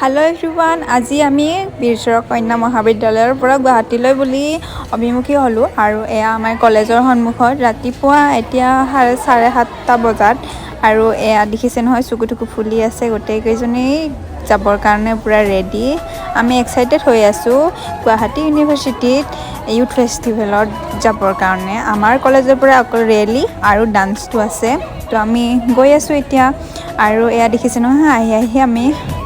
Hello' everyone, আজি আমি বীৰচৰ কন্যা মহাবিদ্যালয়ৰ পৰা গুৱাহাটীলৈ বুলি অভিমুখী হ'লোঁ আৰু এয়া আমাৰ কলেজৰ সন্মুখত ৰাতিপুৱা এতিয়া 7:30 বজাত আৰু এয়া দেখিছে নহয় চকুটুকু ফুলি আছে। গোটেইকেইজনেই যাবৰ কাৰণে পূৰা ৰেডি। আমি এক্সাইটেড হৈ আছোঁ গুৱাহাটী ইউনিভাৰ্চিটিত ইউথ ফেষ্টিভেলত যাবৰ কাৰণে। আমাৰ কলেজৰ পৰা অকল ৰেলী আৰু ডান্সটো আছে, তো আমি গৈ আছোঁ এতিয়া। আৰু এয়া দেখিছে নহয় আহি আমি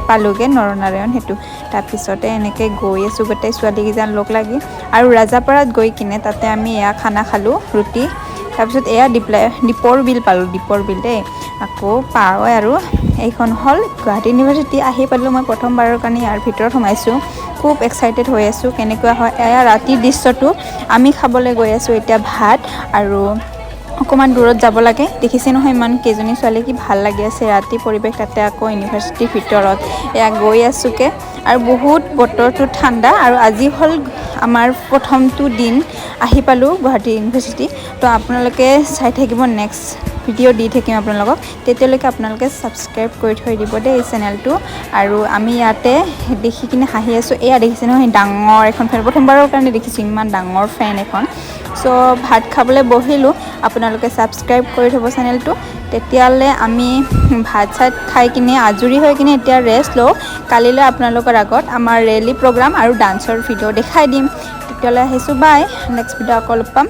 পালোঁগৈ নৰনাৰায়ণ সেইটো। তাৰপিছতে এনেকৈ গৈ আছোঁ গোটেই ছোৱালীকেইজন লগ লাগি আৰু ৰাজাপাৰাত গৈ কিনে তাতে আমি এয়া খানা খালোঁ, ৰুটি। তাৰপিছত এয়া দীপৰ বিল পালোঁ, দীপৰ বিল দেই। আকৌ পাৰ আৰু এইখন হ'ল গুৱাহাটী ইউনিভাৰ্চিটি। আহি পালোঁ মই প্ৰথমবাৰৰ কাৰণে ইয়াৰ ভিতৰত সোমাইছোঁ। খুব এক্সাইটেড হৈ আছোঁ কেনেকুৱা হয়। এয়া ৰাতিৰ দৃশ্যটো। আমি খাবলৈ গৈ আছোঁ এতিয়া ভাত, আৰু অকণমান দূৰত যাব লাগে। দেখিছে নহয় ইমান কেইজনী ছোৱালী, কি ভাল লাগি আছে ৰাতি পৰিৱেশ, তাতে আকৌ ইউনিভাৰ্চিটিৰ ভিতৰত এয়া গৈ আছোঁকৈ। আৰু বহুত বতৰটো ঠাণ্ডা, আৰু আজি হ'ল আমাৰ প্ৰথমটো দিন আহি পালোঁ গুৱাহাটী ইউনিভাৰ্চিটি। তো আপোনালোকে চাই থাকিব, নেক্সট ভিডিঅ' দি থাকিম আপোনালোকক। তেতিয়ালৈকে আপোনালোকে ছাবস্ক্ৰাইব কৰি থৈ দিব দেই এই চেনেলটো। আৰু আমি ইয়াতে দেখি কিনে হাঁহি আছোঁ। এয়া দেখিছে নহয় ডাঙৰ এখন ফেন, প্ৰথমবাৰৰ কাৰণে দেখিছোঁ ইমান ডাঙৰ ফেন এখন। চ' ভাত খাবলৈ বহিলোঁ, আপোনালোকে ছাবস্ক্ৰাইব কৰি থ'ব চেনেলটো। তেতিয়াহ'লে আমি ভাত চাত খাই কিনে আজৰি হৈ কিনে এতিয়া ৰেষ্ট লওঁ। কালিলৈ আপোনালোকৰ আগত আমাৰ ৰেলী প্ৰগ্ৰাম আৰু ডান্সৰ ভিডিঅ' দেখাই দিম। তেতিয়াহ'লে আহিছোঁ, বাই। নেক্সট ভিডিঅ' আকৌ লগ পাম।